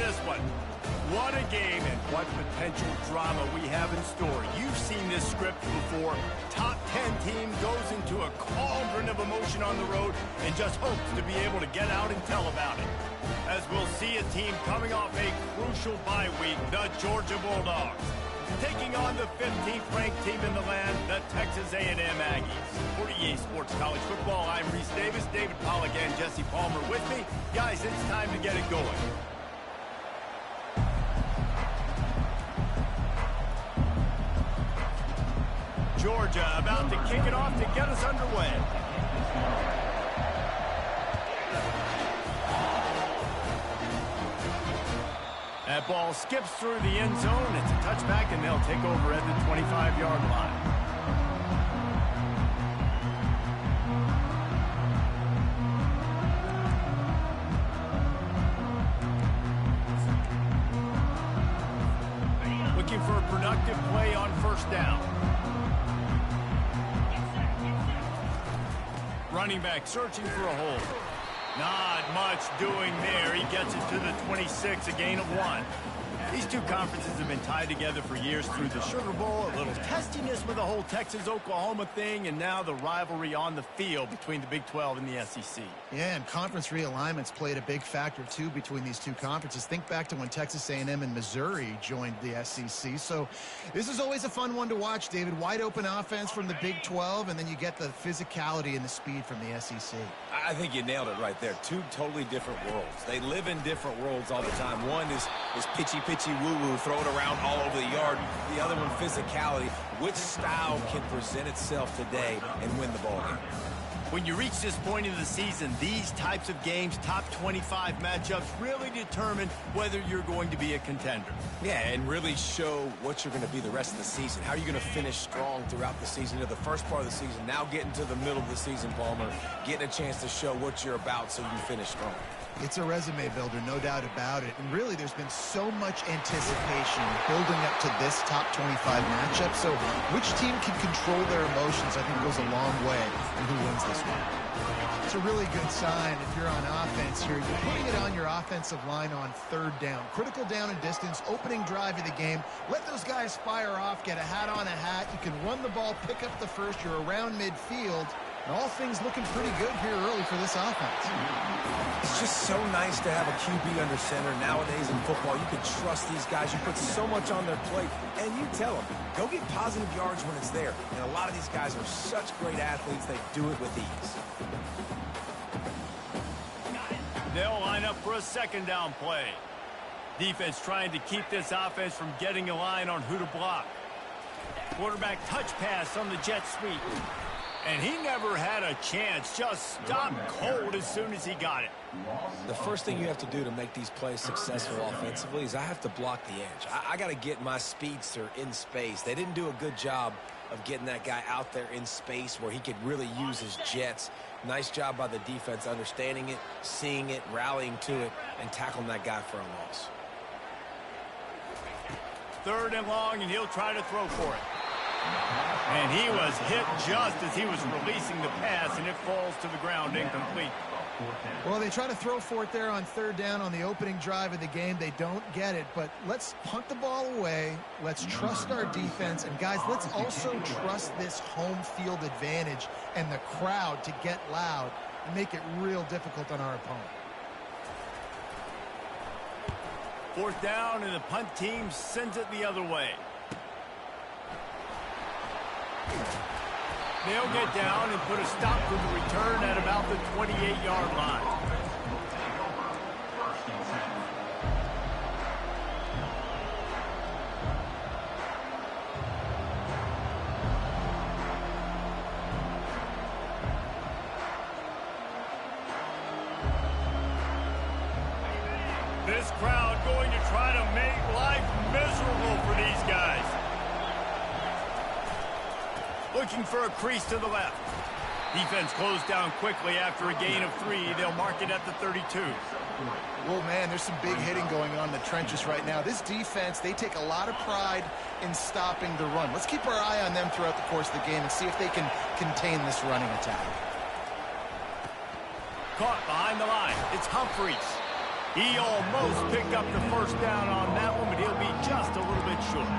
this one. What a game and what potential drama we have in store. You've seen this script before. Top 10 team goes into a cauldron of emotion on the road and just hopes to be able to get out and tell about it. As we'll see a team coming off a crucial bye week, the Georgia Bulldogs, taking on the 15th ranked team in the land, the Texas A&M Aggies. For EA Sports College Football, I'm Reese Davis, David Pollack and Jesse Palmer with me. Guys, it's time to get it going. Georgia about to kick it off to get us underway. That ball skips through the end zone. It's a touchback, and they'll take over at the 25-yard line. Looking for a productive play on first down. Running back searching for a hole. Not much doing there. He gets it to the 26, a gain of 1. These two conferences have been tied together for years through the Sugar Bowl, a little testiness with the whole Texas-Oklahoma thing, and now the rivalry on the field between the Big 12 and the SEC. Yeah, and conference realignments played a big factor, too, between these two conferences. Think back to when Texas A&M and Missouri joined the SEC. So this is always a fun one to watch, David. Wide open offense from the Big 12, and then you get the physicality and the speed from the SEC. I think you nailed it right there. Two totally different worlds. They live in different worlds all the time. One is pitchy woo-woo, throw it around all over the yard. The other one, physicality. Which style can present itself today and win the ball game? When you reach this point in the season, these types of games, top 25 matchups, really determine whether you're going to be a contender. Yeah, and really show what you're going to be the rest of the season. How are you going to finish strong throughout the season? You know, the first part of the season, now getting to the middle of the season, Palmer, getting a chance to show what you're about so you finish strong. It's a resume builder, no doubt about it. And really, there's been so much anticipation building up to this top 25 matchup. So which team can control their emotions, I think, goes a long way in who wins this one. It's a really good sign if you're on offense here. You're putting it on your offensive line on third down. Critical down and distance, opening drive of the game. Let those guys fire off, get a hat on a hat. You can run the ball, pick up the first. You're around midfield. And all things looking pretty good here early for this offense. It's just so nice to have a QB under center. Nowadays in football, you can trust these guys. You put so much on their plate, and you tell them, go get positive yards when it's there. And a lot of these guys are such great athletes, they do it with ease. They'll line up for a second down play. Defense trying to keep this offense from getting a line on who to block. Quarterback touch pass on the jet sweep. And he never had a chance, just stopped cold as soon as he got it. The first thing you have to do to make these plays successful offensively is I have to block the edge. I got to get my speedster in space. They didn't do a good job of getting that guy out there in space where he could really use his jets. Nice job by the defense understanding it, seeing it, rallying to it, and tackling that guy for a loss. Third and long, and he'll try to throw for it. And he was hit just as he was releasing the pass, and it falls to the ground incomplete. Well, they try to throw for it there on third down on the opening drive of the game. They don't get it, but let's punt the ball away. Let's trust our defense. And, guys, let's also trust this home field advantage and the crowd to get loud and make it real difficult on our opponent. Fourth down, and the punt team sends it the other way. They'll get down and put a stop to the return at about the 28-yard line. This crowd going to try to make life miserable for these guys. Looking for a crease to the left. Defense closed down quickly after a gain of 3. They'll mark it at the 32. Well, man, there's some big hitting going on in the trenches right now. This defense, they take a lot of pride in stopping the run. Let's keep our eye on them throughout the course of the game and see if they can contain this running attack. Caught behind the line. It's Humphreys. He almost picked up the first down on that one, but he'll be just a little bit short.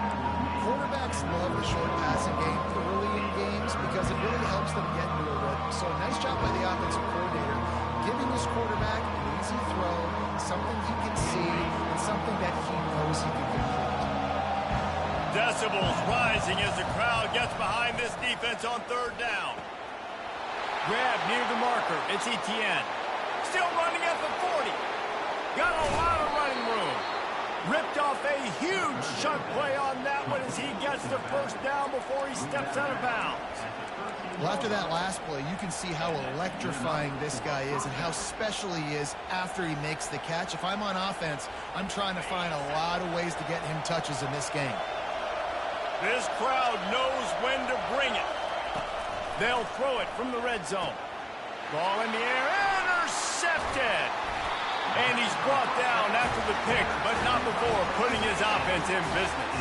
Quarterbacks love the short passing game early in games because it really helps them get into a rhythm. So a nice job by the offensive coordinator, giving his quarterback an easy throw, something he can see, and something that he knows he can complete. Decibels rising as the crowd gets behind this defense on third down. Grab near the marker. It's Etienne. Still running at the 40. Got a lot of running room. Ripped off a huge chunk play on that one as he gets the first down before he steps out of bounds. Well, after that last play, you can see how electrifying this guy is and how special he is after he makes the catch. If I'm on offense, I'm trying to find a lot of ways to get him touches in this game. This crowd knows when to bring it. They'll throw it from the red zone. Ball in the air, intercepted. And he's brought down after the pick, but not before putting his offense in business.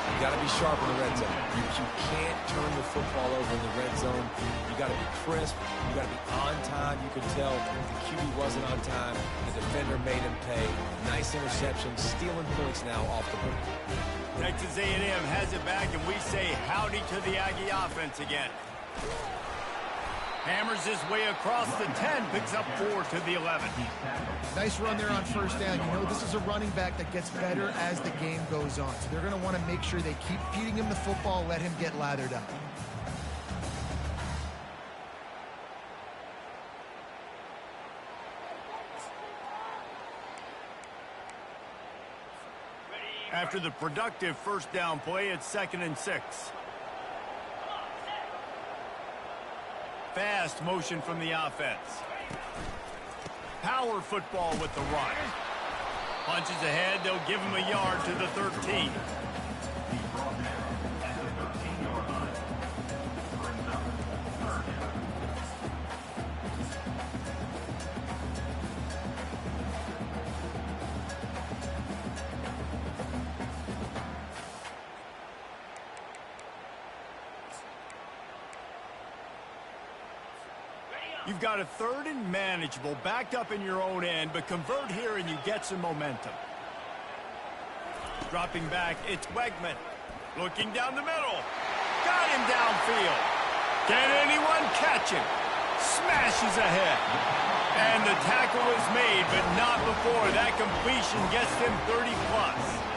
You got to be sharp in the red zone. You can't turn the football over in the red zone. You got to be crisp. You got to be on time. You could tell the QB wasn't on time. The defender made him pay. Nice interception, stealing points now off the board. Texas A&M has it back, and we say howdy to the Aggie offense again. Hammers his way across the 10, picks up 4 to the 11. Nice run there on first down. You know, this is a running back that gets better as the game goes on. So they're going to want to make sure they keep feeding him the football, let him get lathered up. After the productive first down play, it's 2nd and 6. Fast motion from the offense. Power football with the run. Punches ahead, they'll give him a yard to the 13. You've got a 3rd and manageable, backed up in your own end, but convert here and you get some momentum. Dropping back, it's Wegman. Looking down the middle. Got him downfield. Can anyone catch him? Smashes ahead. And the tackle is made, but not before that completion gets him 30+.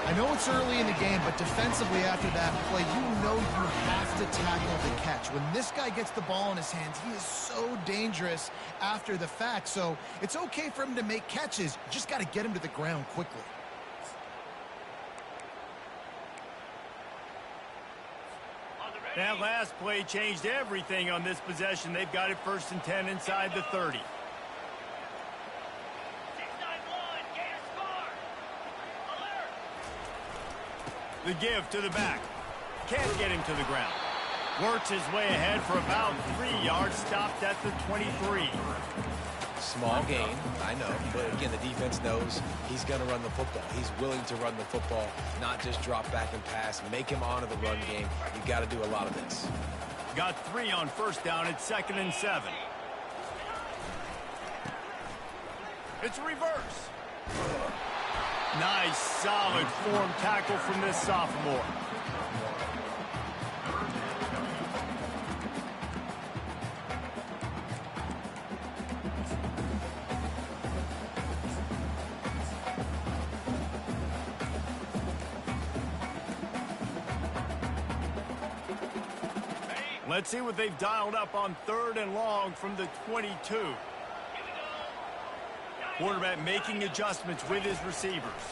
I know it's early in the game, but defensively after that play, you know you have to tackle the catch. When this guy gets the ball in his hands, he is so dangerous after the fact. So it's okay for him to make catches. You just got to get him to the ground quickly. That last play changed everything on this possession. They've got it 1st and 10 inside the 30. The give to the back. Can't get him to the ground. Works his way ahead for about 3 yards. Stopped at the 23. Small gain, I know. But again, the defense knows he's going to run the football. He's willing to run the football, not just drop back and pass. Make him honor the run game. You've got to do a lot of this. Got 3 on first down. It's 2nd and 7. It's reverse. Nice, solid form tackle from this sophomore. Let's see what they've dialed up on 3rd and long from the 22. Quarterback making adjustments with his receivers.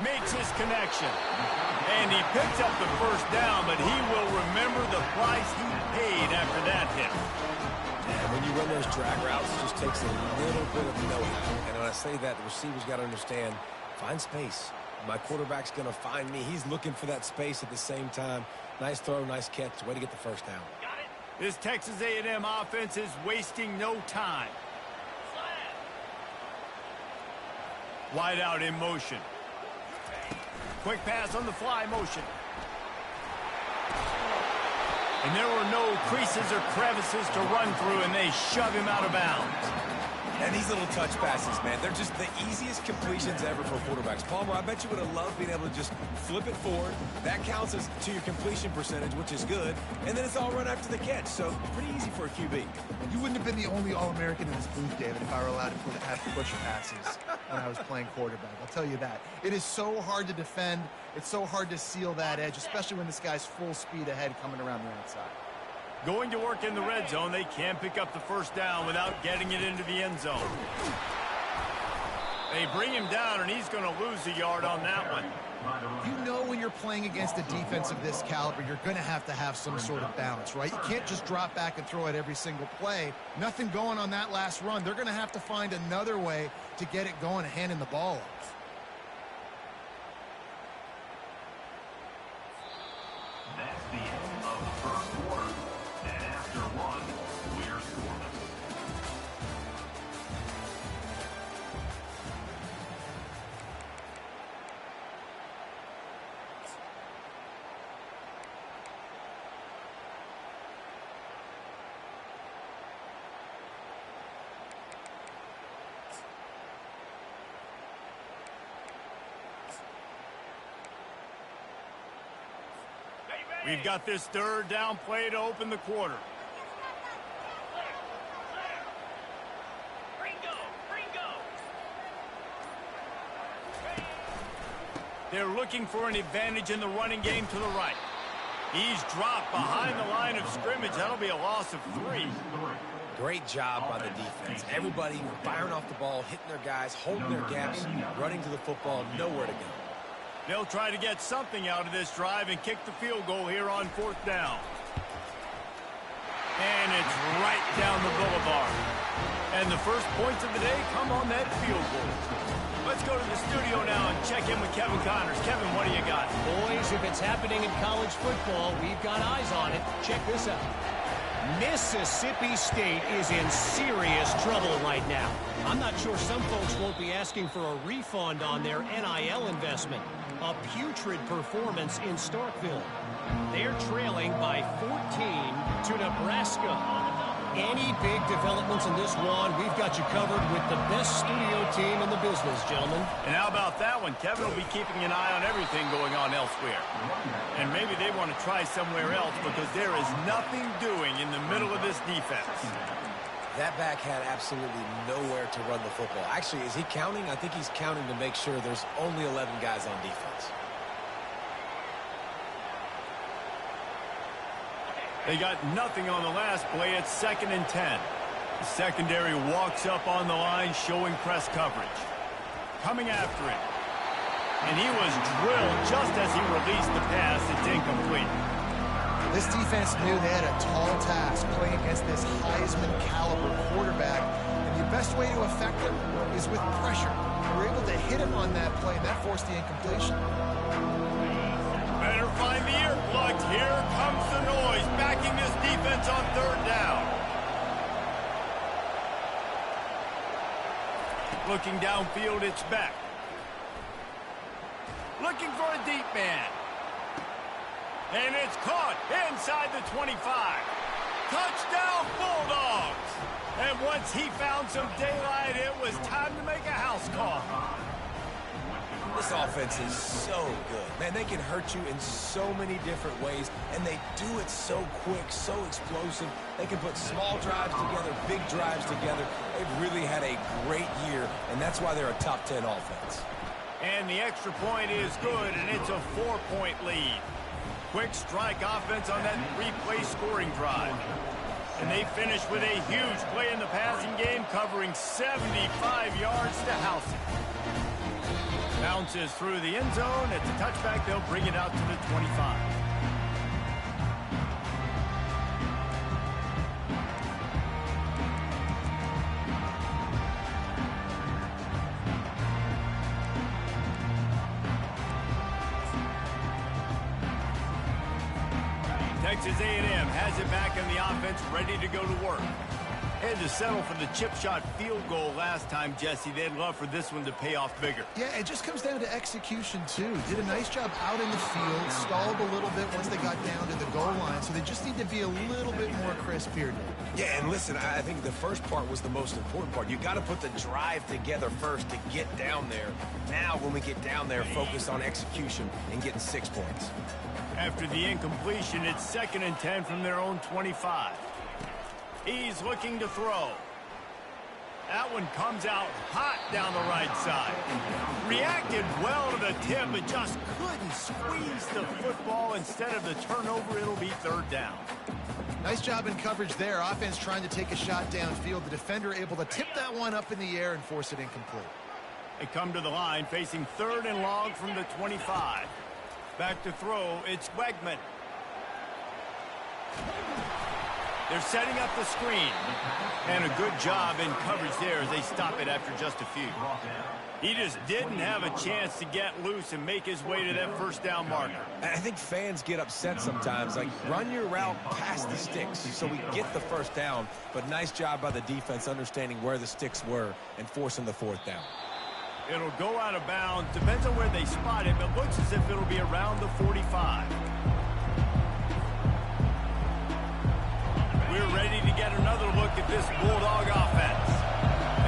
Makes his connection. And he picks up the first down, but he will remember the price he paid after that hit. And when you run those drag routes, it just takes a little bit of know-how. And when I say that, the receivers got to understand, find space. My quarterback's going to find me. He's looking for that space at the same time. Nice throw, nice catch. Way to get the first down. This Texas A&M offense is wasting no time. Wide out in motion. Quick pass on the fly motion. And there were no creases or crevices to run through, and they shove him out of bounds. And these little touch passes, man, they're just the easiest completions ever for quarterbacks. Palmer, I bet you would have loved being able to just flip it forward. That counts as to your completion percentage, which is good. And then it's all run after the catch, so pretty easy for a QB. You wouldn't have been the only All-American in this booth, David, if I were allowed to have push passes when I was playing quarterback. I'll tell you that. It is so hard to defend. It's so hard to seal that edge, especially when this guy's full speed ahead coming around the outside. Going to work in the red zone, they can't pick up the first down without getting it into the end zone. They bring him down, and he's going to lose a yard on that one. You know when you're playing against a defense of this caliber, you're going to have some sort of balance, right? You can't just drop back and throw it every single play. Nothing going on that last run. They're going to have to find another way to get it going and handing the ball off. That's the end of the first quarter. And after one, we're scoreless. We've got this third down play to open the quarter. They're looking for an advantage in the running game to the right. He's dropped behind the line of scrimmage. That'll be a loss of 3. Great job by the defense. Everybody firing off the ball, hitting their guys, holding their gaps, running to the football, nowhere to go. They'll try to get something out of this drive and kick the field goal here on 4th down. And it's right down the boulevard. And the first points of the day come on that field goal. Let's go to the studio now and check in with Kevin Connors. Kevin, what do you got? Boys, if it's happening in college football, we've got eyes on it. Check this out. Mississippi State is in serious trouble right now. I'm not sure some folks won't be asking for a refund on their NIL investment. A putrid performance in Starkville. They're trailing by 14 to Nebraska. Any big developments in this one, we've got you covered with the best studio team in the business, gentlemen. And how about that one? Kevin will be keeping an eye on everything going on elsewhere. And maybe they want to try somewhere else because there is nothing doing in the middle of this defense. That back had absolutely nowhere to run the football. Actually, is he counting? I think he's counting to make sure there's only 11 guys on defense. They got nothing on the last play. It's 2nd and 10. The secondary walks up on the line, showing press coverage. Coming after it. And he was drilled just as he released the pass. It's incomplete. This defense knew they had a tall task playing against this Heisman caliber quarterback, and the best way to affect him is with pressure. They were able to hit him on that play, and that forced the incompletion. Better find the earplugs. Here comes the noise, backing this defense on 3rd down. Looking downfield, it's Beck. Looking for a deep man. And it's caught inside the 25. Touchdown, Bulldogs! And once he found some daylight, it was time to make a house call. This offense is so good. Man, they can hurt you in so many different ways, and they do it so quick, so explosive. They can put small drives together, big drives together. They've really had a great year, and that's why they're a top 10 offense. And the extra point is good, and it's a 4-point lead. Quick strike offense on that 3-play scoring drive. And they finish with a huge play in the passing game, covering 75 yards to house it. Bounces through the end zone. It's a touchback. They'll bring it out to the 25. Texas A&M has it back in the offense, ready to go to work. Had to settle for the chip shot field goal last time, Jesse. They'd love for this one to pay off bigger. Yeah, it just comes down to execution, too. Did a nice job out in the field, stalled a little bit once they got down to the goal line, so they just need to be a little bit more crisp here. Yeah, and listen, I think the first part was the most important part. You got to put the drive together first to get down there. Now, when we get down there, focus on execution and getting 6 points. After the incompletion, it's 2nd and 10 from their own 25. He's looking to throw. That one comes out hot down the right side. Reacted well to the tip, but just couldn't squeeze the football. Instead of the turnover, it'll be 3rd down. Nice job in coverage there. Offense trying to take a shot downfield. The defender able to tip that one up in the air and force it incomplete. They come to the line, facing 3rd and long from the 25. Back to throw, it's Wegman. They're setting up the screen. And a good job in coverage there as they stop it after just a few. He just didn't have a chance to get loose and make his way to that 1st down marker. I think fans get upset sometimes. Like, run your route past the sticks so we get the 1st down. But nice job by the defense understanding where the sticks were and forcing the 4th down. It'll go out of bounds. Depends on where they spot it, but looks as if it'll be around the 45. We're ready to get another look at this Bulldog offense.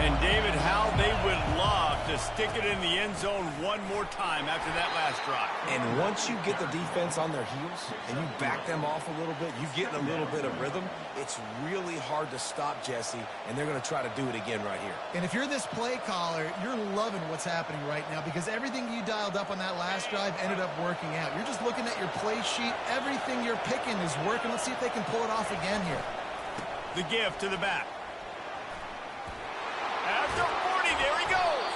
And, David, how they would love to stick it in the end zone one more time after that last drive. And once you get the defense on their heels and you back them off a little bit, you get in a little bit of rhythm, it's really hard to stop, Jesse, and they're going to try to do it again right here. And if you're this play caller, you're loving what's happening right now because everything you dialed up on that last drive ended up working out. You're just looking at your play sheet. Everything you're picking is working. Let's see if they can pull it off again here. The give to the back. After 40, there he goes.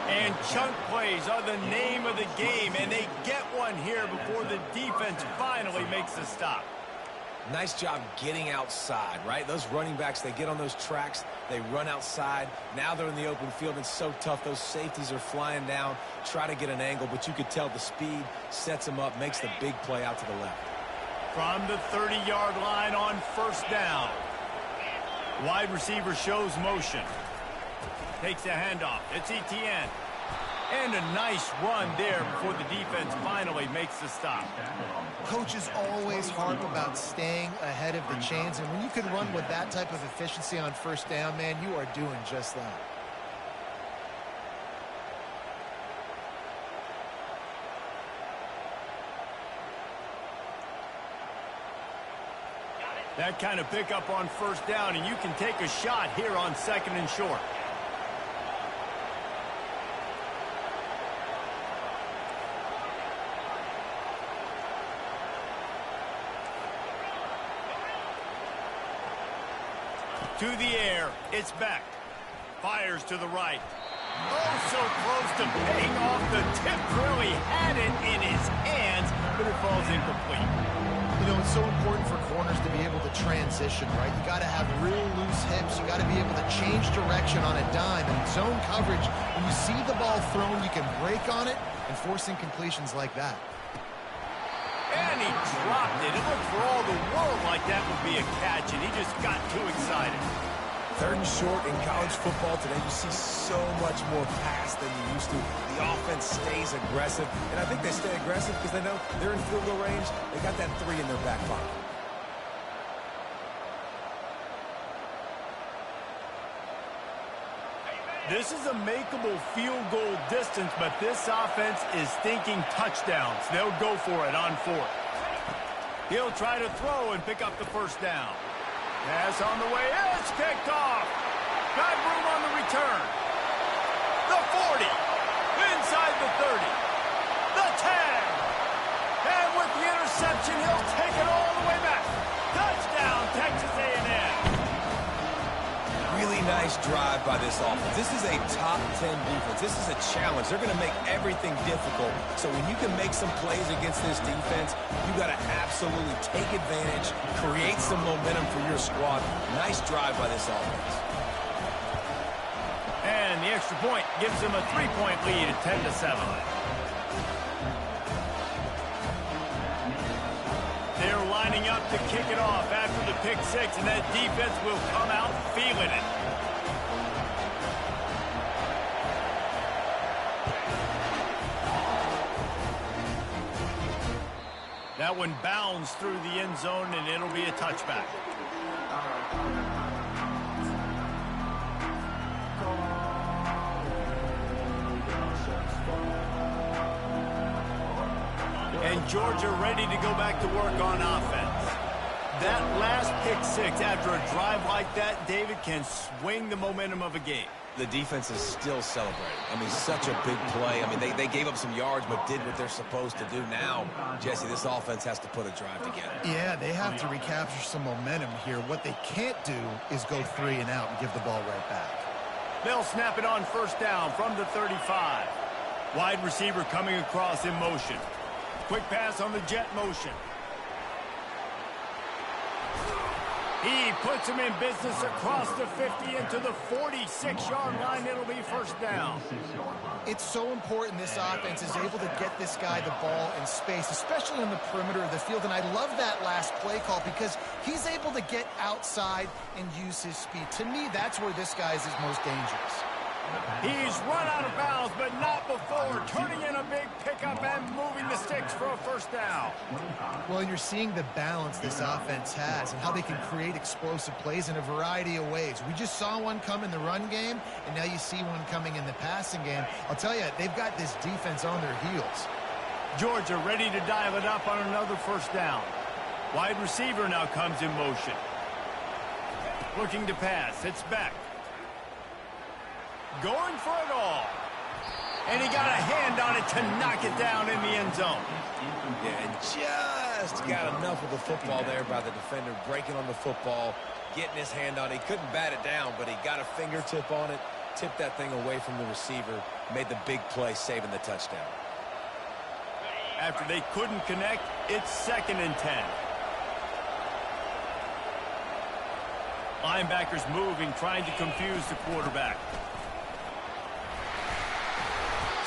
And chunk plays are the name of the game, and they get one here before the defense finally makes the stop. Nice job getting outside, right? Those running backs, they get on those tracks, they run outside. Now they're in the open field. It's so tough. Those safeties are flying down, try to get an angle, but you could tell the speed sets them up, makes the big play out to the left. From the 30-yard line on 1st down. Wide receiver shows motion. Takes a handoff. It's Etienne. And a nice run there before the defense finally makes the stop. Coaches always harp about staying ahead of the chains, and when you can run with that type of efficiency on 1st down, man, you are doing just that. That kind of pickup on 1st down, and you can take a shot here on 2nd and short. To the air, it's Beck. Fires to the right. Oh, so close to paying off the tip. Really had it in his hands, but it falls incomplete. You know, it's so important for corners to be able to transition, right? You got to have real loose hips. You got to be able to change direction on a dime. And zone coverage, when you see the ball thrown, you can break on it and force incompletions like that. And he dropped it. It looked for all the world like that would be a catch, and he just got too excited. 3rd and short in college football today, you see so much more pass than you used to. The offense stays aggressive, and I think they stay aggressive because they know they're in field goal range. They got that 3 in their back pocket. This is a makeable field goal distance, but this offense is thinking touchdowns. They'll go for it on 4th. He'll try to throw and pick up the 1st down. Pass on the way. It's picked off. Got room on the return. The 40. Inside the 30. The 10. And with the interception, he'll take it all the way back. Touchdown, Texas A&M. Really nice drive by this offense. This is a top 10 defense. This is a challenge. They're going to make everything difficult. So when you can make some plays against this defense, you got to absolutely take advantage, create some momentum for your squad. Nice drive by this offense. And the extra point gives them a 3-point lead at 10-7. They're lining up up to kick it off after the pick six, and that defense will come out feeling it. That one bounds through the end zone, and it'll be a touchback. And Georgia ready to go back to work on offense. That last pick six after a drive like that, David, can swing the momentum of a game. The defense is still celebrating. I mean, such a big play. I mean, they gave up some yards but did what they're supposed to do. Now, Jesse, this offense has to put a drive together. Yeah, they have to recapture some momentum here. What they can't do is go 3 and out and give the ball right back. They'll snap it on first down from the 35. Wide receiver coming across in motion. Quick pass on the jet motion. He puts him in business across the 50 into the 46-yard line. It'll be first down. It's so important this offense is able to get this guy the ball in space, especially on the perimeter of the field. And I love that last play call because he's able to get outside and use his speed. To me, that's where this guy is his most dangerous. He's run out of bounds, but not before turning in a big pickup and moving the sticks for a first down. Well, you're seeing the balance this offense has and how they can create explosive plays in a variety of ways. We just saw one come in the run game, and now you see one coming in the passing game. I'll tell you, they've got this defense on their heels. Georgia ready to dial it up on another first down. Wide receiver now comes in motion. Looking to pass. It's Beck. Going for it all. And he got a hand on it to knock it down in the end zone. Yeah, and just got enough of the football there by the defender, breaking on the football, getting his hand on it. He couldn't bat it down, but he got a fingertip on it, tipped that thing away from the receiver, made the big play, saving the touchdown. After they couldn't connect, it's 2nd and 10. Linebackers moving, trying to confuse the quarterback.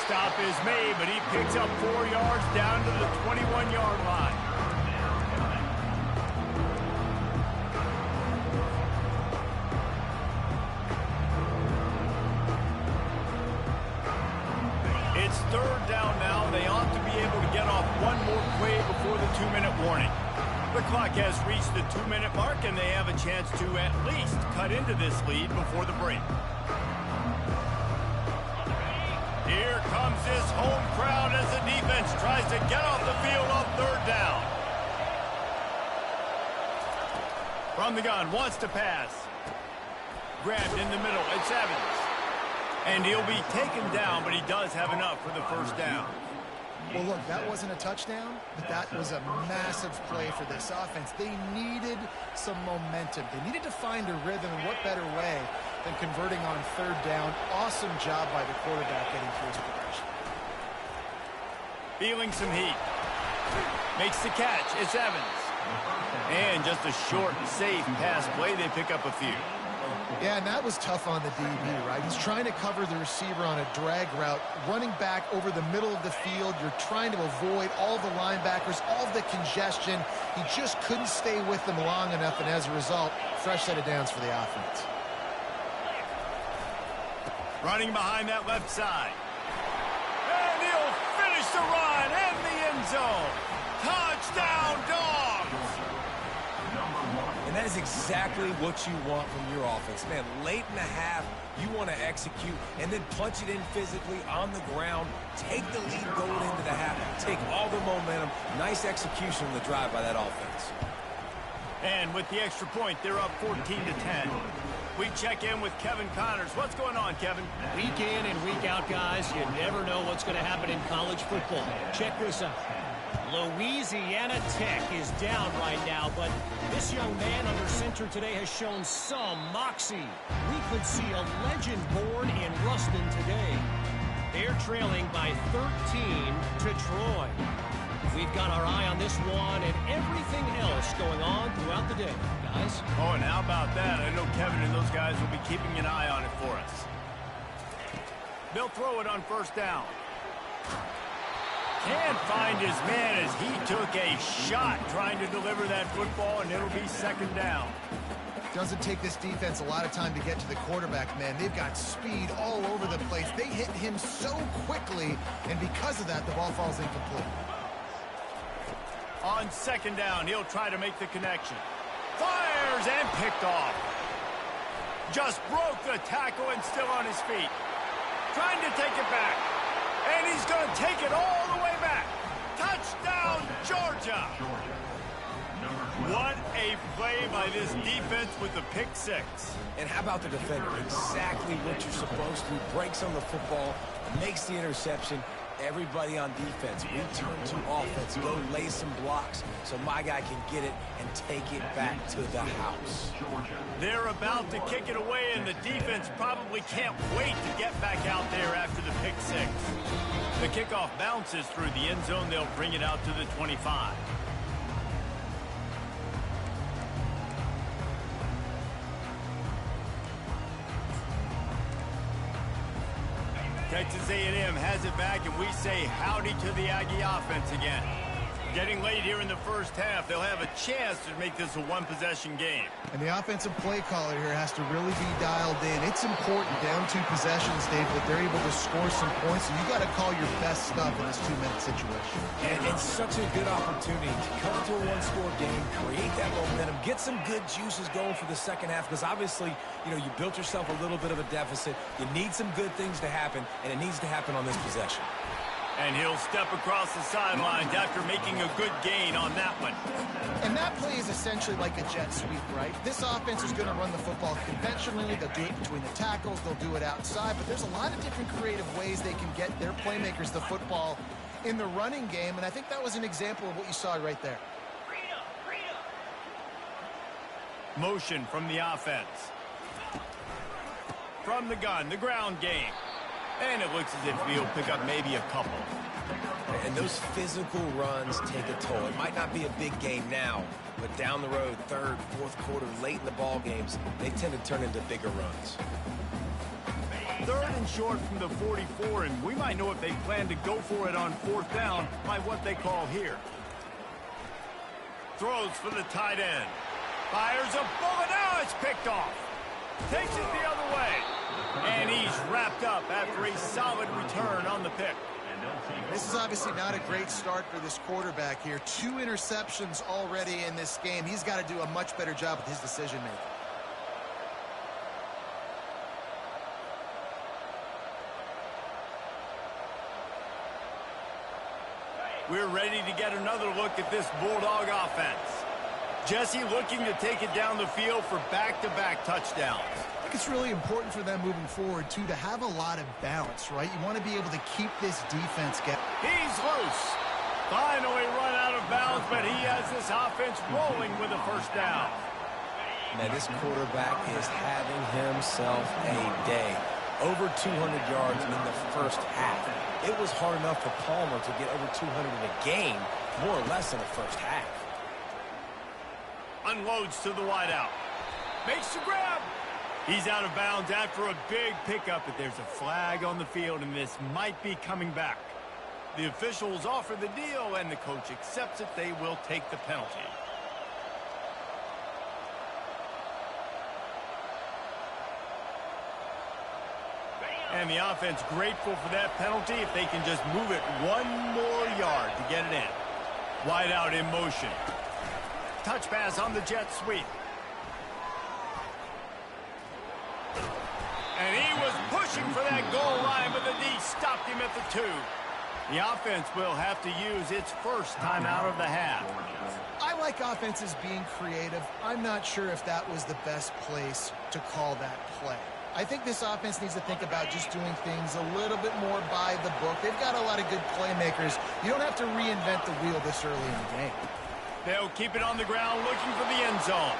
Stop is made, but he picks up 4 yards down to the 21-yard line. It's 3rd down now. They ought to be able to get off one more play before the 2-minute warning. The clock has reached the 2-minute mark, and they have a chance to at least cut into this lead before the break. Here comes this home crowd as the defense tries to get off the field on 3rd down. From the gun, wants to pass. Grabbed in the middle, it's Evans. And he'll be taken down, but he does have enough for the first down. Well, look, that wasn't a touchdown, but that was a massive play for this offense. They needed some momentum. They needed to find a rhythm, and what better way than converting on 3rd down. Awesome job by the quarterback getting through his progression. Feeling some heat. Makes the catch. It's Evans. And just a short, safe pass play. They pick up a few. Yeah, and that was tough on the DB, right? He's trying to cover the receiver on a drag route, running back over the middle of the field. You're trying to avoid all the linebackers, all the congestion. He just couldn't stay with them long enough, and as a result, fresh set of downs for the offense. Running behind that left side. And he'll finish the run in the end zone. Touchdown, Dogs! And that is exactly what you want from your offense. Man, late in the half, you want to execute and then punch it in physically on the ground. Take the lead going into the half. Take all the momentum. Nice execution on the drive by that offense. And with the extra point, they're up 14-10. We check in with Kevin Connors. What's going on, Kevin? Week in and week out, guys, you never know what's going to happen in college football. Check this out. Louisiana Tech is down right now, but this young man under center today has shown some moxie. We could see a legend born in Ruston today. They're trailing by 13 to Troy. We've got our eye on this one and everything else going on throughout the day, guys. Oh, and how about that? I know Kevin and those guys will be keeping an eye on it for us. They'll throw it on 1st down. Can't find his man as he took a shot trying to deliver that football, and it'll be second down. Doesn't take this defense a lot of time to get to the quarterback, man. They've got speed all over the place. They hit him so quickly, and because of that, the ball falls incomplete. On second down, he'll try to make the connection. Fires and picked off. Just broke the tackle and still on his feet. Trying to take it back. And he's going to take it all the way back. Touchdown, Georgia. What a play by this defense with the pick six. And how about the defender? Exactly what you're supposed to. Breaks on the football, makes the interception. Everybody on defense, return to offense. Go lay some blocks so my guy can get it and take it back to the house. They're about to kick it away, and the defense probably can't wait to get back out there after the pick six. The kickoff bounces through the end zone. They'll bring it out to the 25. Texas A&M has it back, and we say howdy to the Aggie offense again. Getting late here in the first half, they'll have a chance to make this a one-possession game. And the offensive play caller here has to really be dialed in. It's important down 2 possessions, Dave, that they're able to score some points. So you got to call your best stuff in this 2-minute situation. And it's such a good opportunity to come to a one-score game, create that momentum, get some good juices going for the second half, because obviously, you built yourself a little bit of a deficit. You need some good things to happen, and it needs to happen on this possession. And he'll step across the sidelines after making a good gain on that one. And that play is essentially like a jet sweep, right? This offense is going to run the football conventionally. They'll do it between the tackles. They'll do it outside. But there's a lot of different creative ways they can get their playmakers the football in the running game. And I think that was an example of what you saw right there. Motion from the offense. From the gun, the ground game. And it looks as if he'll pick up maybe a couple. And those physical runs take a toll. It might not be a big game now, but down the road, third, fourth quarter, late in the ball games, they tend to turn into bigger runs. Third and short from the 44, and we might know if they plan to go for it on fourth down by what they call here. Throws for the tight end. Fires a bullet. Now it's picked off. Takes it the other way. And he's wrapped up after a solid return on the pick. This is obviously not a great start for this quarterback here. 2 interceptions already in this game. He's got to do a much better job with his decision-making. We're ready to get another look at this Bulldog offense. Jesse looking to take it down the field for back-to-back touchdowns. I think it's really important for them moving forward, too, to have a lot of balance, right? You want to be able to keep this defense going. He's loose. Finally run out of bounds, but he has this offense rolling with a first down. Now, this quarterback is having himself a day. Over 200 yards in the first half. It was hard enough for Palmer to get over 200 in a game, more or less in the first half. Unloads to the wideout. Makes the grab. He's out of bounds after a big pickup, but there's a flag on the field, and this might be coming back. The officials offer the deal, and the coach accepts it. They will take the penalty. And the offense grateful for that penalty if they can just move it 1 more yard to get it in. Wide out in motion. Touch pass on the jet sweep. And he was pushing for that goal line, but the D stopped him at the 2. The offense will have to use its first timeout of the half. I like offenses being creative. I'm not sure if that was the best place to call that play. I think this offense needs to think about just doing things a little bit more by the book. They've got a lot of good playmakers. You don't have to reinvent the wheel this early in the game. They'll keep it on the ground looking for the end zone.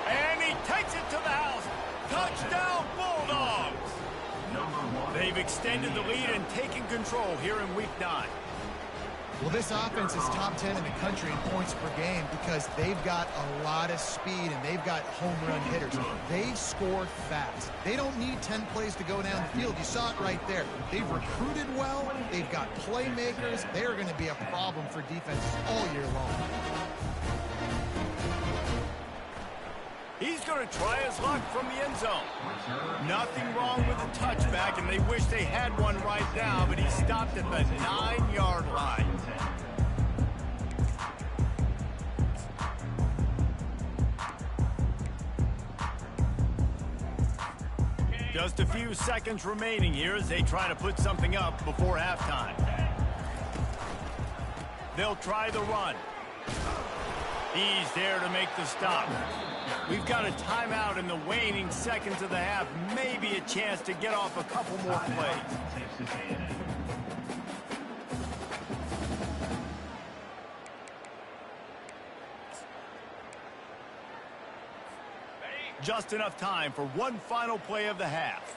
And he takes it to the house. Touchdown, Bulldogs! They've extended the lead and taken control here in Week 9. Well, this offense is top 10 in the country in points per game because they've got a lot of speed and they've got home run hitters. They score fast. They don't need 10 plays to go down the field. You saw it right there. They've recruited well. They've got playmakers. They're going to be a problem for defenses all year long. He's going to try his luck from the end zone. Nothing wrong with the touchback, and they wish they had one right now, but he stopped at the 9-yard line. Just a few seconds remaining here as they try to put something up before halftime. They'll try the run. He's there to make the stop. We've got a timeout in the waning seconds of the half. Maybe a chance to get off a couple more plays. Just enough time for one final play of the half.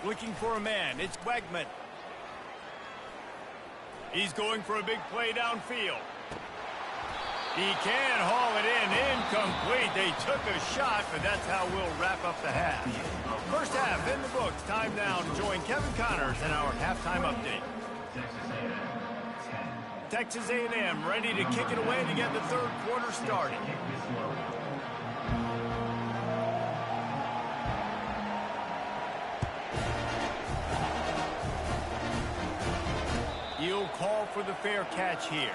Looking for a man. It's Wegman. He's going for a big play downfield. He can haul it in. Incomplete. They took a shot, but that's how we'll wrap up the half. First half in the books. Time now to join Kevin Connors in our halftime update. Texas A&M ready to kick it away to get the third quarter started. He'll call for the fair catch here.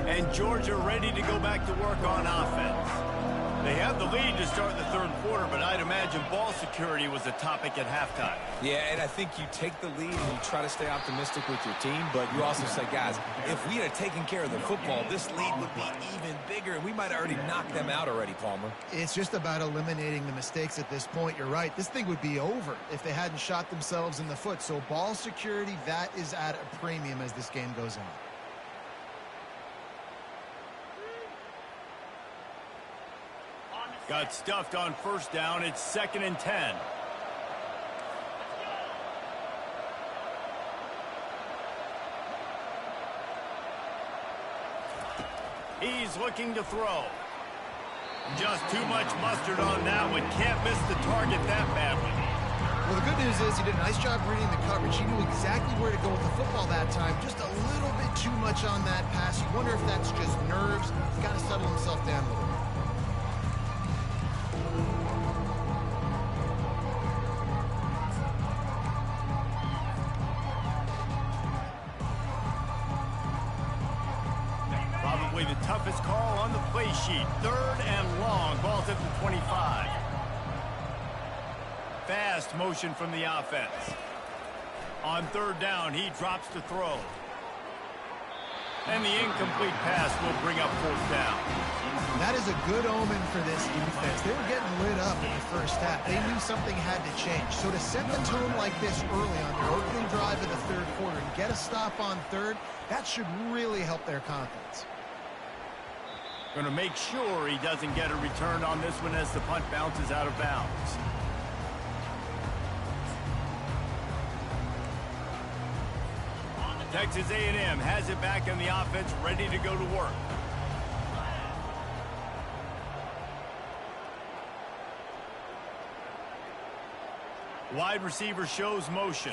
And Georgia ready to go back to work on offense. They have the lead to start the third quarter, but I'd imagine ball security was a topic at halftime. Yeah, and I think you take the lead and you try to stay optimistic with your team, but you also say, guys, if we had taken care of the football, this lead would be even bigger, and we might have already knocked them out already, Palmer. It's just about eliminating the mistakes at this point. You're right. This thing would be over if they hadn't shot themselves in the foot. So ball security, that is at a premium as this game goes on. Got stuffed on first down. It's 2nd and 10. He's looking to throw. Just too much mustard on that one. Can't miss the target that badly. Well, the good news is he did a nice job reading the coverage. He knew exactly where to go with the football that time. Just a little bit too much on that pass. You wonder if that's just nerves. He's got to settle himself down a little bit. Probably the toughest call on the play sheet. 3rd and long. Ball's at the 25. Fast motion from the offense. On 3rd down, he drops to throw. And the incomplete pass will bring up 4th down. That is a good omen for this defense. They were getting lit up in the first half. They knew something had to change. So to set the tone like this early on their opening drive of the third quarter and get a stop on 3rd, that should really help their confidence. Going to make sure he doesn't get a return on this one as the punt bounces out of bounds. Texas A&M has it back in the offense, ready to go to work. Wide receiver shows motion.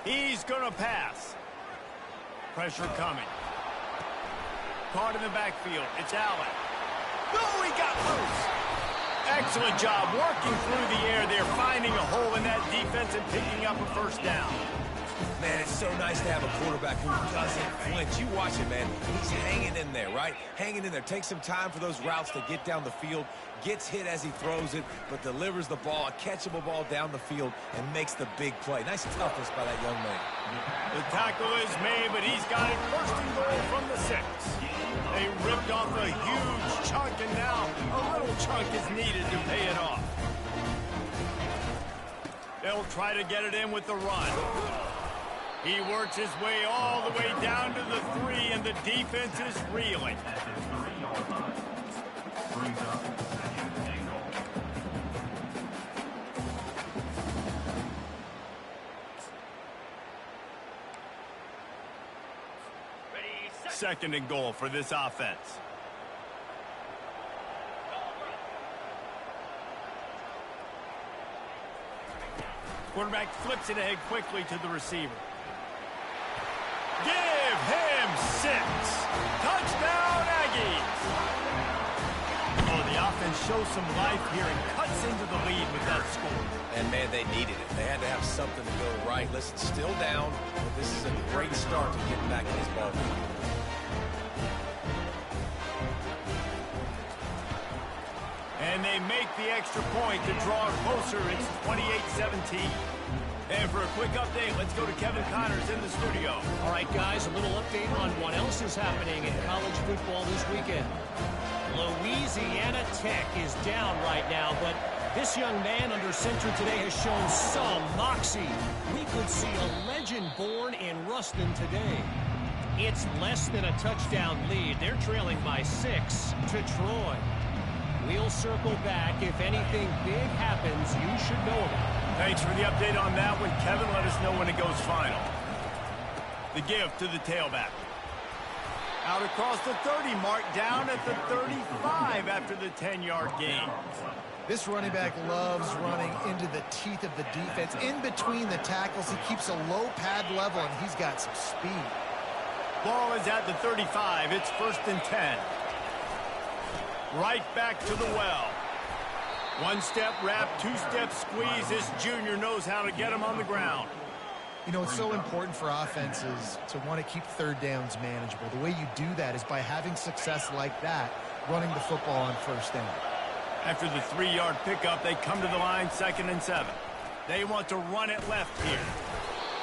He's going to pass. Pressure coming. Caught in the backfield. It's Allen. Oh, he got loose. Excellent job working through the air there, finding a hole in that defense and picking up a first down. Man, it's so nice to have a quarterback who doesn't flinch. You watch it, man. He's hanging in there, right? Hanging in there. Takes some time for those routes to get down the field. Gets hit as he throws it, but delivers the ball, a catchable ball down the field, and makes the big play. Nice toughness by that young man. The tackle is made, but he's got it first and goal from the 6. They ripped off a huge chunk, and now a little chunk is needed to pay it off. They'll try to get it in with the run. He works his way all the way down to the 3, and the defense is reeling. Second and goal for this offense. Quarterback flips it ahead quickly to the receiver. Give him 6. Touchdown, Aggies. Oh, the offense shows some life here and cuts into the lead with that score. And, man, they needed it. They had to have something to go right. Listen, still down, but this is a great start to getting back in this ball game. And they make the extra point to draw closer. It's 28-17. And for a quick update, let's go to Kevin Connors in the studio. All right, guys, a little update on what else is happening in college football this weekend. Louisiana Tech is down right now, but this young man under center today has shown some moxie. We could see a legend born in Ruston today. It's less than a touchdown lead. They're trailing by 6 to Troy. We'll circle back. If anything big happens, you should know about it. Thanks for the update on that one, Kevin. Let us know when it goes final. The give to the tailback. Out across the 30 mark, down at the 35 after the 10-yard gain. This running back loves running into the teeth of the defense. In between the tackles, he keeps a low pad level, and he's got some speed. Ball is at the 35. It's 1st and 10. Right back to the well. 1-step wrap, 2-step squeeze. This junior knows how to get him on the ground. You know, it's so important for offenses to want to keep third downs manageable. The way you do that is by having success like that, running the football on 1st down. After the 3-yard pickup, they come to the line, 2nd and 7. They want to run it left here.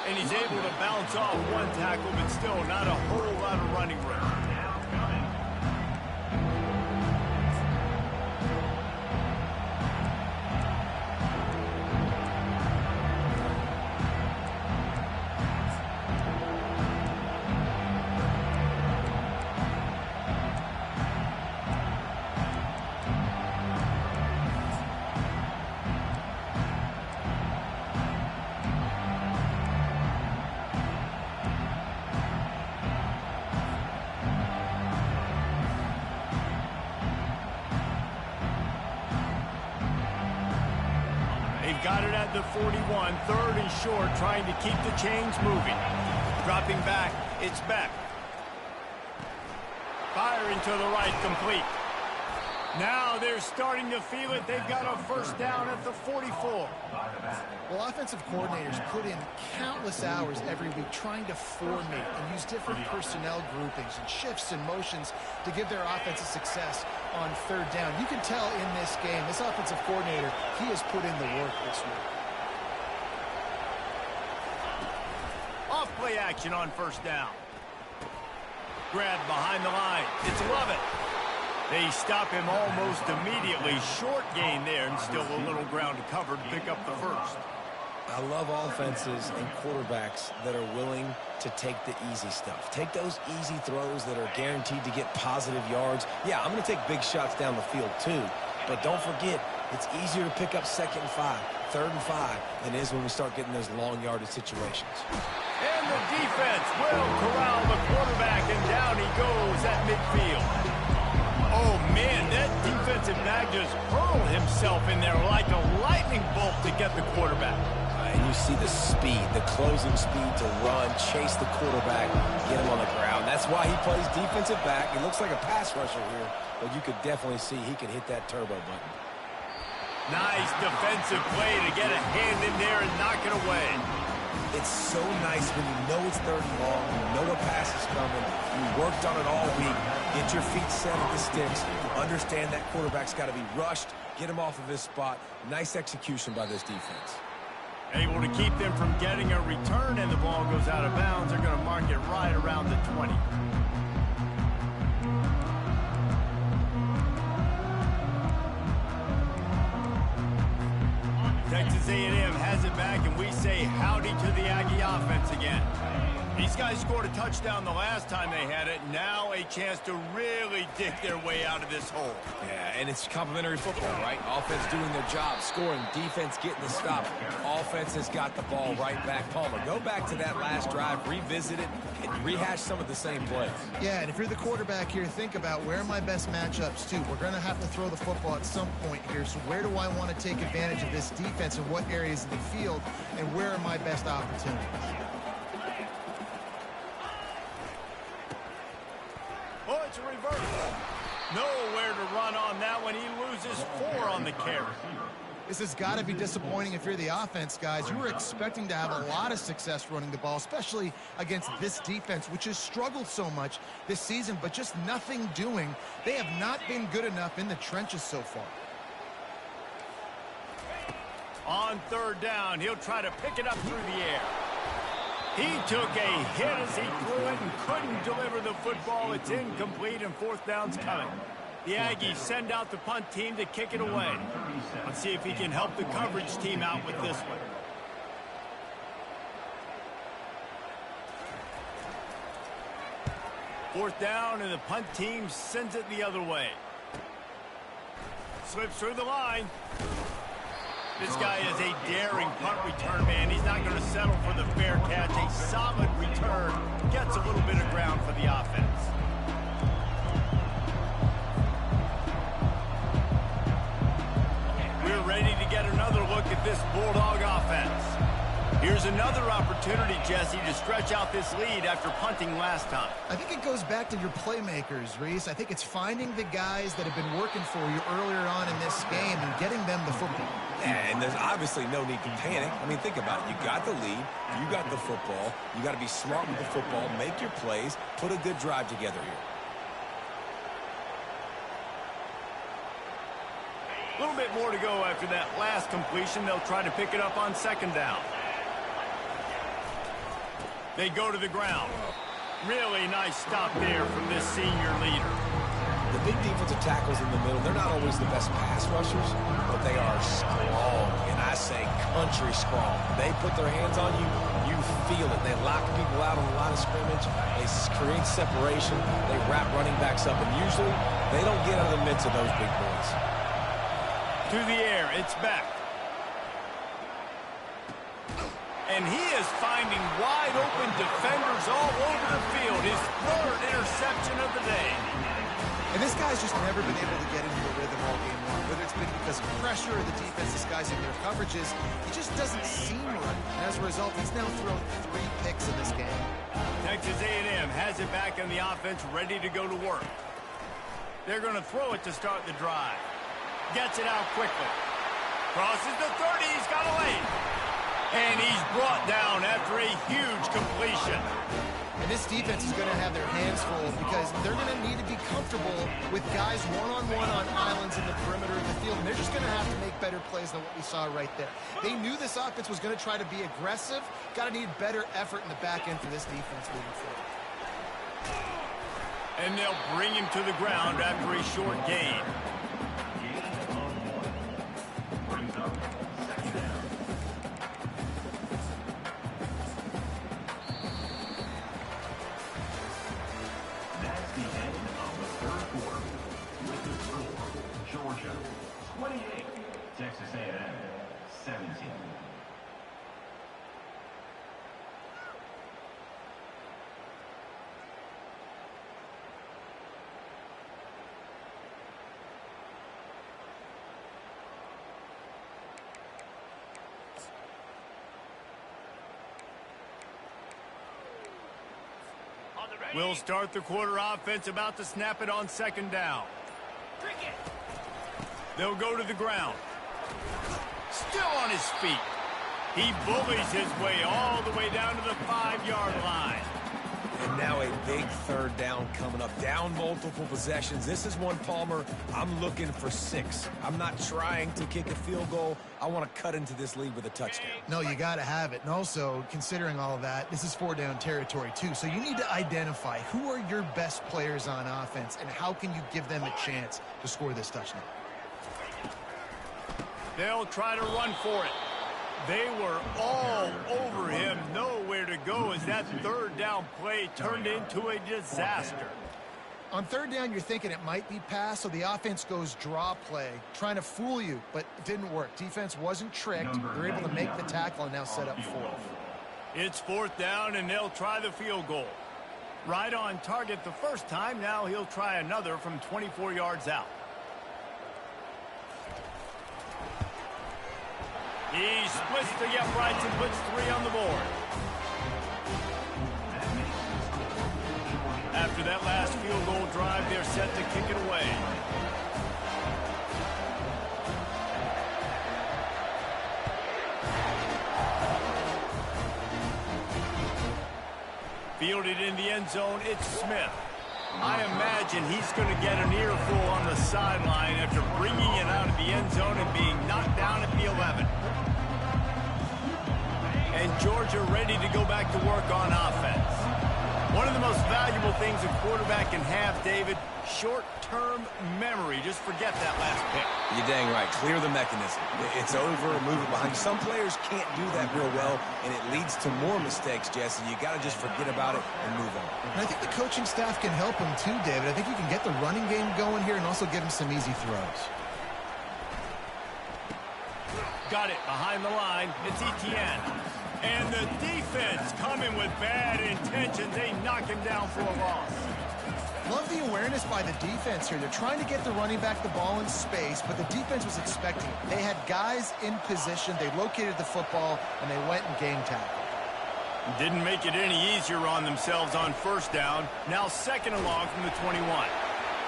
And he's able to bounce off one tackle, but still not a whole lot of running room. Got it at the 41, 3rd and short, trying to keep the chains moving. Dropping back, it's Beck. Firing to the right, complete. Now they're starting to feel it. They've got a 1st down at the 44. Well, offensive coordinators put in countless hours every week trying to formate and use different personnel groupings and shifts and motions to give their offensive success on 3rd down. You can tell in this game, this offensive coordinator, he has put in the work this week. Off play action on 1st down. Grabbed behind the line. It's Lovett. They stop him almost immediately. Short gain there, and still a little ground to cover to pick up the 1st. I love offenses and quarterbacks that are willing to take the easy stuff. Take those easy throws that are guaranteed to get positive yards. Yeah, I'm going to take big shots down the field too. But don't forget, it's easier to pick up 2nd and 5, 3rd and 5 than it is when we start getting those long yardage situations. And the defense will corral the quarterback, and down he goes at midfield. Oh, man, that defensive back just hurled himself in there like a lightning bolt to get the quarterback. And you see the speed, the closing speed to run, chase the quarterback, get him on the ground. That's why he plays defensive back. He looks like a pass rusher here, but you could definitely see he could hit that turbo button. Nice defensive play to get a hand in there and knock it away. It's so nice when you know it's third and long, you know a pass is coming, you worked on it all week, get your feet set at the sticks, understand that quarterback's got to be rushed, get him off of his spot. Nice execution by this defense. Able to keep them from getting a return, and the ball goes out of bounds. They're going to mark it right around the 20. Texas A&M has it back, and we say howdy to the Aggie offense again. These guys scored a touchdown the last time they had it. Now a chance to really dig their way out of this hole. Yeah, and it's complimentary football, right? Offense doing their job, scoring, defense getting the stop. Offense has got the ball right back. Palmer, go back to that last drive, revisit it, and rehash some of the same plays. Yeah, and if you're the quarterback here, think about where are my best matchups, too. We're going to have to throw the football at some point here, so where do I want to take advantage of this defense and what areas of the field, and where are my best opportunities? Oh, it's a reversal. Nowhere to run on that one. He loses 4 on the carry. This has got to be disappointing if you're the offense, guys. You were expecting to have a lot of success running the ball, especially against this defense, which has struggled so much this season, but just nothing doing. They have not been good enough in the trenches so far. On third down, he'll try to pick it up through the air. He took a hit as he threw it and couldn't deliver the football. It's incomplete, and fourth down's coming. The Aggies send out the punt team to kick it away. Let's see if he can help the coverage team out with this one. Fourth down, and the punt team sends it the other way. Slips through the line. This guy is a daring punt return man. He's not going to settle for the fair catch. A solid return. Gets a little bit of ground for the offense. We're ready to get another look at this Bulldog offense. Here's another opportunity, Jesse, to stretch out this lead after punting last time. I think it goes back to your playmakers, Reese. I think it's finding the guys that have been working for you earlier on in this game and getting them the football. Yeah, and there's obviously no need to panic. I mean, think about it. You got the lead. You got the football. You got to be smart with the football. Make your plays. Put a good drive together here. A little bit more to go after that last completion. They'll try to pick it up on second down. They go to the ground. Really nice stop there from this senior leader. The big defensive tackles in the middle, they're not always the best pass rushers, but they are strong, and I say country strong. They put their hands on you, you feel it. They lock people out on the line of scrimmage. They create separation. They wrap running backs up, and usually they don't get out of the midst of those big boys. To the air, it's back. And he is finding wide open defenders all over the field. His third interception of the day. And this guy's just never been able to get into a rhythm all game long. Whether it's been because of pressure or the defense disguising their coverages, he just doesn't seem right. And as a result, he's now thrown 3 picks in this game. Texas A&M has it back on the offense, ready to go to work. They're going to throw it to start the drive. Gets it out quickly. Crosses the 30. He's got a lane. And he's brought down after a huge completion. And this defense is going to have their hands full because they're going to need to be comfortable with guys one-on-one on islands in the perimeter of the field. And they're just going to have to make better plays than what we saw right there. They knew this offense was going to try to be aggressive. Got to need better effort in the back end for this defense moving forward. And they'll bring him to the ground after a short gain. Texas A&M 17. We'll start the quarter offense, about to snap it on second down. They'll go to the ground. Still on his feet. He bullies his way all the way down to the 5-yard line. And now a big third down coming up. Down multiple possessions. This is one, Palmer, I'm looking for 6. I'm not trying to kick a field goal. I want to cut into this lead with a touchdown. No, you got to have it. And also, considering all of that, this is 4-down territory, too. So you need to identify who are your best players on offense and how can you give them a chance to score this touchdown. They'll try to run for it. They were all over him. Nowhere to go as that third down play turned into a disaster. On third down, you're thinking it might be pass, so the offense goes draw play, trying to fool you, but it didn't work. Defense wasn't tricked. They're able to make the tackle and now set up fourth. It's 4th down, and they'll try the field goal. Right on target the first time. Now he'll try another from 24 yards out. He splits the uprights and puts 3 on the board. After that last field goal drive, they're set to kick it away. Fielded in the end zone, it's Smith. I imagine he's going to get an earful on the sideline after bringing it out of the end zone and being knocked down at the 11. And Georgia ready to go back to work on offense. One of the most valuable things a quarterback can have, David, short-term memory. Just forget that last pick. You're dang right. Clear the mechanism. It's over, move it behind you. Some players can't do that real well, and it leads to more mistakes, Jesse. You got to just forget about it and move on. And I think the coaching staff can help him too, David. I think you can get the running game going here and also give him some easy throws. Got it behind the line. It's Etienne. And the defense coming with bad intentions. They knock him down for a loss. Love the awareness by the defense here. They're trying to get the running back the ball in space, but the defense was expecting it. They had guys in position. They located the football, and they went and game tackled. Didn't make it any easier on themselves on first down. Now 2nd and long from the 21.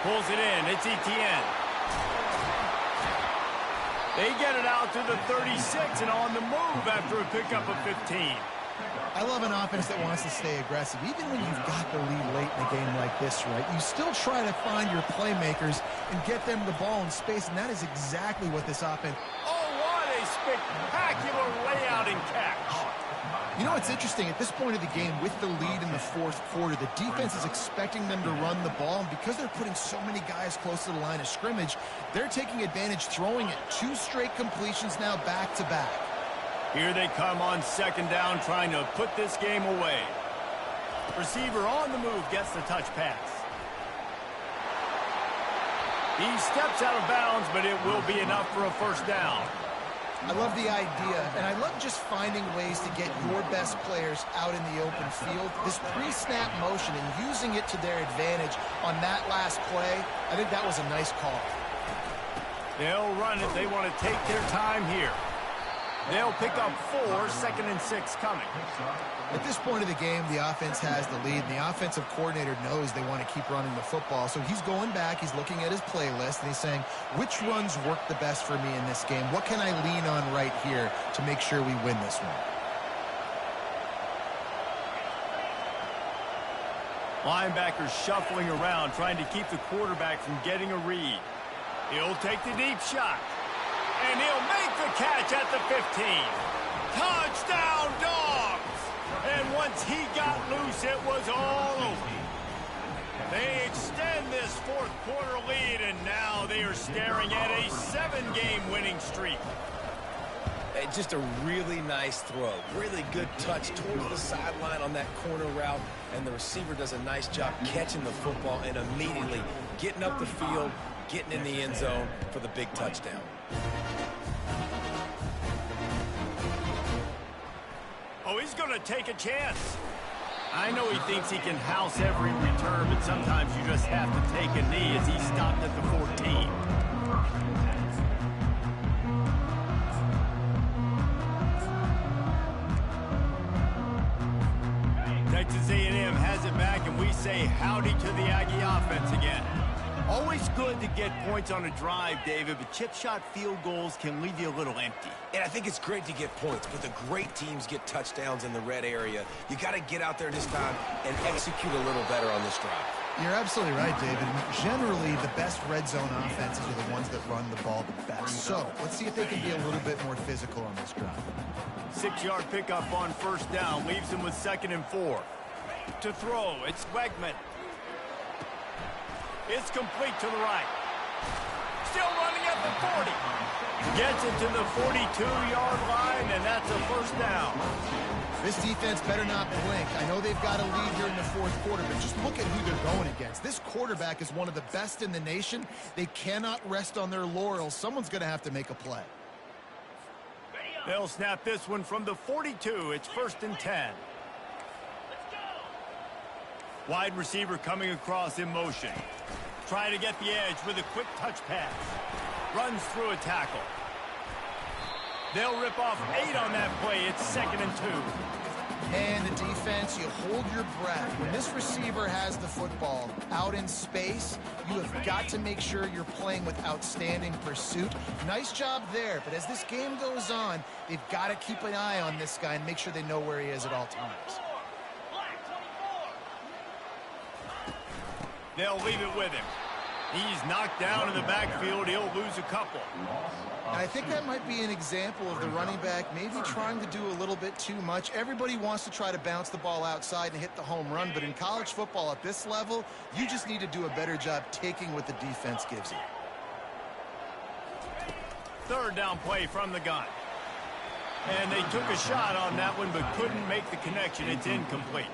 Pulls it in. It's Etienne. They get it out to the 36 and on the move after a pickup of 15. I love an offense that wants to stay aggressive. Even when you've got the lead late in a game like this, right, you still try to find your playmakers and get them the ball in space, and that is exactly what this offense... Oh, what a spectacular layout and catch. You know what's interesting? At this point of the game, with the lead in the 4th quarter, the defense is expecting them to run the ball, and because they're putting so many guys close to the line of scrimmage, they're taking advantage, throwing it 2 straight completions now back-to-back. Here they come on 2nd down, trying to put this game away. Receiver on the move gets the touch pass. He steps out of bounds, but it will be enough for a first down. I love the idea, and I love just finding ways to get your best players out in the open field. This pre-snap motion and using it to their advantage on that last play, I think that was a nice call. They'll run it. They want to take their time here. They'll pick up 4, 2nd and 6 coming. At this point of the game, the offense has the lead, and the offensive coordinator knows they want to keep running the football. So he's going back, he's looking at his playlist, and he's saying, which runs work the best for me in this game? What can I lean on right here to make sure we win this one? Linebackers shuffling around, trying to keep the quarterback from getting a read. He'll take the deep shot. And he'll make the catch at the 15. Touchdown, Dogs! And once he got loose, it was all over. They extend this 4th quarter lead, and now they are staring at a 7-game winning streak. Just a really nice throw. Really good touch towards the sideline on that corner route, and the receiver does a nice job catching the football and immediately getting up the field, getting in the end zone for the big touchdown. Oh, he's going to take a chance. I know he thinks he can house every return, but sometimes you just have to take a knee as he stopped at the 14. Texas A&M has it back, and we say howdy to the Aggie offense again. Always good to get points on a drive, David, but chip shot field goals can leave you a little empty. And I think it's great to get points, but the great teams get touchdowns in the red area. You got to get out there this time and execute a little better on this drive. You're absolutely right, David. Generally, the best red zone offenses are the ones that run the ball the best. So let's see if they can be a little bit more physical on this drive. 6-yard pickup on first down leaves them with 2nd and 4. To throw, it's Wegman. It's complete to the right. Still running at the 40. Gets it to the 42-yard line, and that's a first down. This defense better not blink. I know they've got a lead here in the fourth quarter, but just look at who they're going against. This quarterback is one of the best in the nation. They cannot rest on their laurels. Someone's going to have to make a play. They'll snap this one from the 42. It's 1st and 10. Wide receiver coming across in motion. Trying to get the edge with a quick touch pass. Runs through a tackle. They'll rip off 8 on that play. It's 2nd and 2. And the defense, you hold your breath. When this receiver has the football out in space, you have got to make sure you're playing with outstanding pursuit. Nice job there, but as this game goes on, they've got to keep an eye on this guy and make sure they know where he is at all times. They'll leave it with him. He's knocked down in the backfield. He'll lose a couple. And I think that might be an example of the running back maybe trying to do a little bit too much. Everybody wants to try to bounce the ball outside and hit the home run, but in college football at this level, you just need to do a better job taking what the defense gives you. 3rd down play from the gun. And they took a shot on that one, but couldn't make the connection. It's incomplete.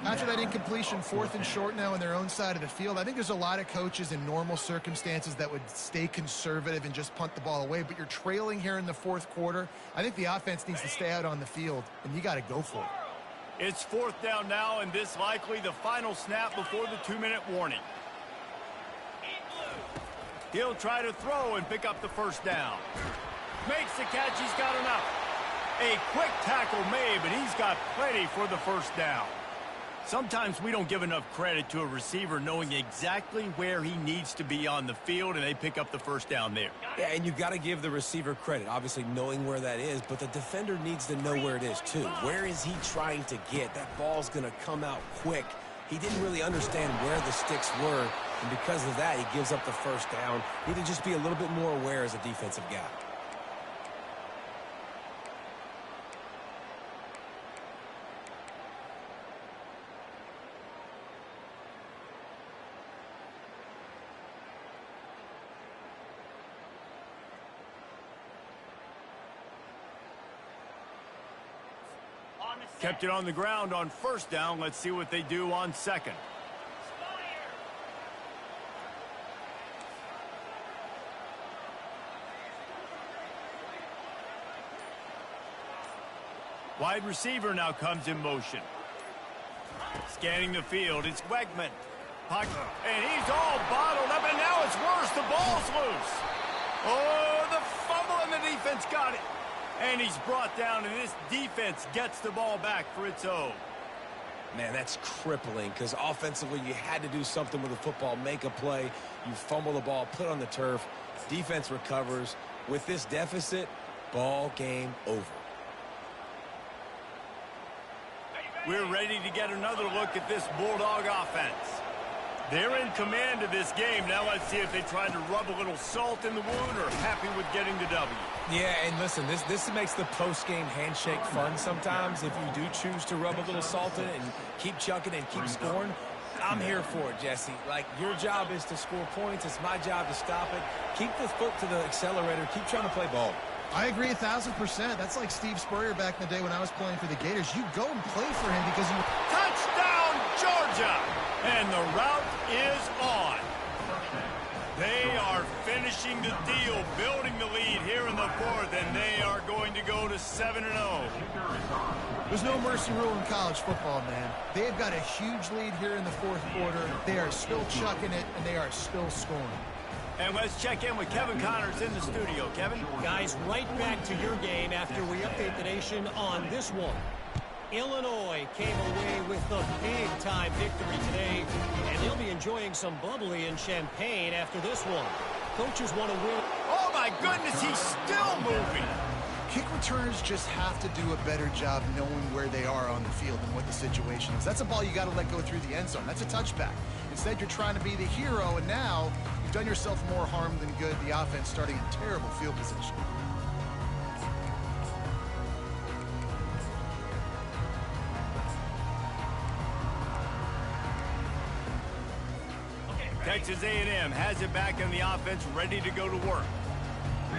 After that incompletion, 4th and short now on their own side of the field, I think there's a lot of coaches in normal circumstances that would stay conservative and just punt the ball away, but you're trailing here in the fourth quarter. I think the offense needs to stay out on the field, and you got to go for it. It's 4th down now, and this likely the final snap before the 2-minute warning. He'll try to throw and pick up the first down. Makes the catch. He's got enough. A quick tackle made, but he's got plenty for the first down. Sometimes we don't give enough credit to a receiver knowing exactly where he needs to be on the field, and they pick up the first down there. Yeah, and you got to give the receiver credit, obviously knowing where that is, but the defender needs to know where it is too. Where is he trying to get? That ball's going to come out quick. He didn't really understand where the sticks were, and because of that, he gives up the first down. Need to just be a little bit more aware as a defensive guy. Kept it on the ground on first down. Let's see what they do on 2nd. Wide receiver now comes in motion. Scanning the field, it's Wegman. And he's all bottled up, and now it's worse. The ball's loose. Oh, the fumble, and the defense got it. And he's brought down, and this defense gets the ball back for its own. Man, that's crippling because offensively you had to do something with the football, make a play. You fumble the ball, put on the turf. Defense recovers. With this deficit, ball game over. We're ready to get another look at this Bulldog offense. They're in command of this game. Now let's see if they try to rub a little salt in the wound or happy with getting the W. Yeah, and listen, this makes the post-game handshake fun sometimes. If you do choose to rub a little salt in it and keep chucking and keep scoring, I'm here for it, Jesse. Like, your job is to score points. It's my job to stop it. Keep the foot to the accelerator. Keep trying to play ball. I agree 1,000%. That's like Steve Spurrier back in the day when I was playing for the Gators. You go and play for him because you... Touchdown, Georgia! And the route is on. They are finishing the deal, building the lead here in the fourth, and they are going to go to 7-0. There's no mercy rule in college football, man. They've got a huge lead here in the fourth quarter. They are still chucking it, and they are still scoring. And let's check in with Kevin Connors in the studio. Kevin? Guys, right back to your game after we update the nation on this one. Illinois came away with the big-time victory today, and they'll be enjoying some bubbly and champagne after this one. Coaches want to win. Oh, my goodness, he's still moving. Kick returners just have to do a better job knowing where they are on the field and what the situation is. That's a ball you got to let go through the end zone. That's a touchback. Instead, you're trying to be the hero, and now you've done yourself more harm than good. The offense starting in terrible field position. Texas A&M has it back in the offense, ready to go to work.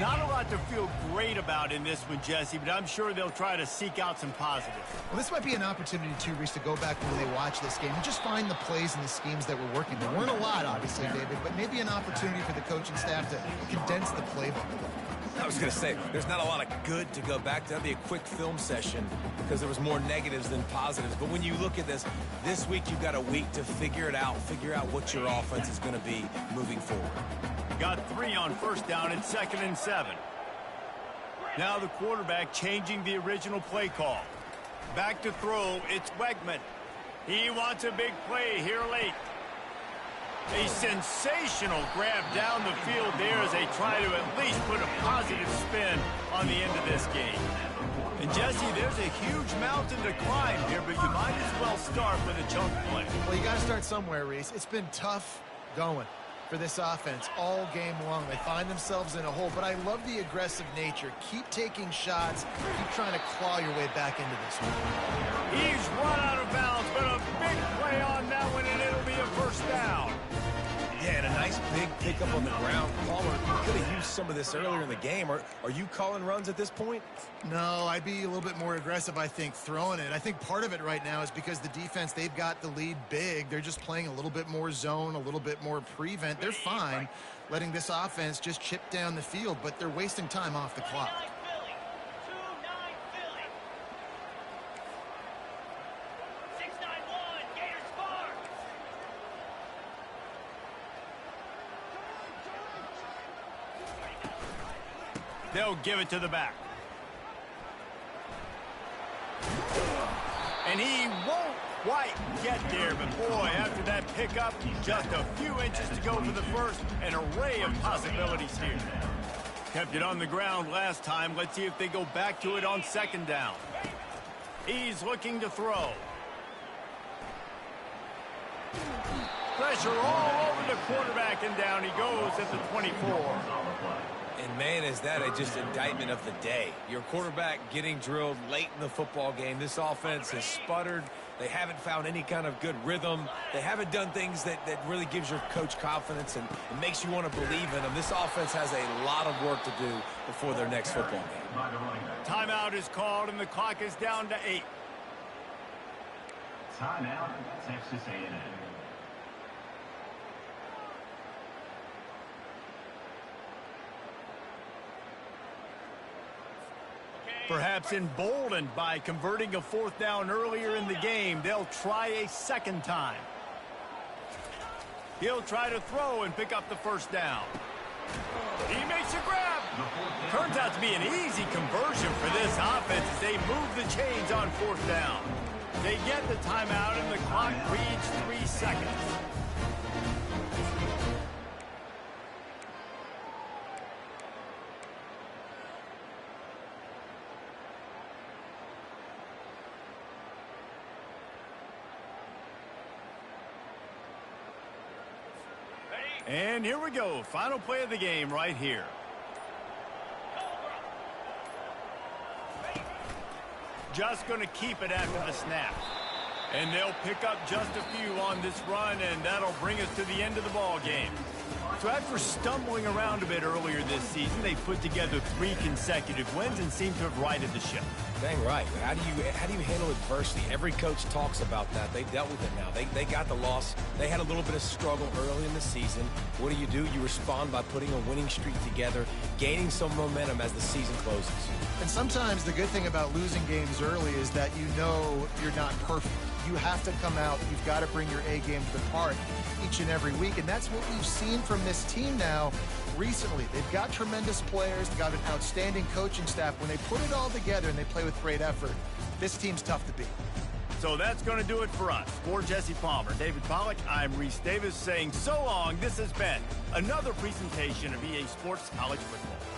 Not a lot to feel great about in this one, Jesse, but I'm sure they'll try to seek out some positives. Well, this might be an opportunity, too, Reese, to go back when they watch this game and just find the plays and the schemes that were working. There weren't a lot, obviously, David, but maybe an opportunity for the coaching staff to condense the playbook. I was going to say, there's not a lot of good to go back to. That'd be a quick film session because there was more negatives than positives. But when you look at this week you've got a week to figure it out, figure out what your offense is going to be moving forward. Got 3 on first down and 2nd and 7. Now the quarterback changing the original play call. Back to throw, it's Wegman. He wants a big play here late. A sensational grab down the field there as they try to at least put a positive spin on the end of this game. And Jesse, there's a huge mountain to climb here, but you might as well start with a chunk play. Well, you got to start somewhere, Reese. It's been tough going for this offense all game long. They find themselves in a hole, but I love the aggressive nature. Keep taking shots. Keep trying to claw your way back into this one. He's run out of bounds, but a big play on that one, and it'll be a first down. Yeah, and a nice big pickup on the ground. Palmer could have used some of this earlier in the game. Are you calling runs at this point? No, I'd be a little bit more aggressive, I think, throwing it. I think part of it right now is because the defense, they've got the lead big. They're just playing a little bit more zone, a little bit more prevent. They're fine letting this offense just chip down the field, but they're wasting time off the clock. They'll give it to the back. And he won't quite get there, but boy, after that pickup, just a few inches to go for the first. An array of possibilities here. Kept it on the ground last time. Let's see if they go back to it on 2nd down. He's looking to throw. Pressure all over the quarterback, and down he goes at the 24. And, man, is that just indictment of the day. Your quarterback getting drilled late in the football game. This offense has sputtered. They haven't found any kind of good rhythm. They haven't done things that really gives your coach confidence and makes you want to believe in them. This offense has a lot of work to do before their next football game. Timeout is called, and the clock is down to 8. Timeout, Texas A&M. Perhaps emboldened by converting a 4th down earlier in the game, they'll try a 2nd time. He'll try to throw and pick up the first down. He makes a grab. Turns out to be an easy conversion for this offense as they move the chains on 4th down. They get the timeout and the clock reads 3 seconds. And here we go. Final play of the game right here. Just going to keep it after the snap. And they'll pick up just a few on this run, and that'll bring us to the end of the ball game. So after stumbling around a bit earlier this season, they put together 3 consecutive wins and seem to have righted the ship. Dang right. How do you handle adversity? Every coach talks about that. They dealt with it now. They got the loss. They had a little bit of struggle early in the season. What do? You respond by putting a winning streak together, gaining some momentum as the season closes. And sometimes the good thing about losing games early is that you know you're not perfect. You have to come out. You've got to bring your A game to the park each and every week. And that's what we've seen from this team now recently. They've got tremendous players, they've got an outstanding coaching staff. When they put it all together and they play with great effort, this team's tough to beat. So that's going to do it for us. For Jesse Palmer, David Pollack, I'm Reese Davis saying so long. This has been another presentation of EA Sports College Football.